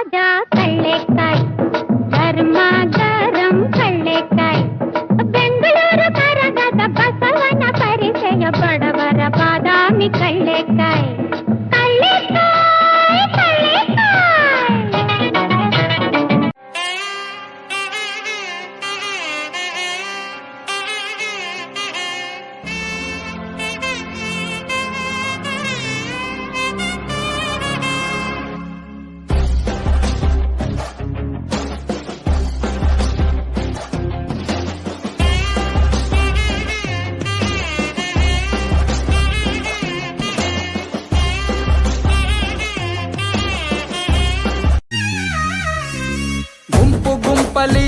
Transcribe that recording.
ತಾಜಾ ಕಳ್ಳೆಕಾಯಿ, ಗರ್ಮ ಗರಂ ಕಳ್ಳೆಕಾಯಿ, ಬೆಂಗಳೂರು ಕರಗದ ಬಸವನ ಪರಿಚಯ ಬಡವರ ಬಾದಾಮಿ ಕಳ್ಳೆಕಾಯಿ. ಕಳ್ಳೆಕಾಯಿ ಕಳ್ಳೆಕಾಯಿ ಗುಂಪು ಗುಂಪಲಿ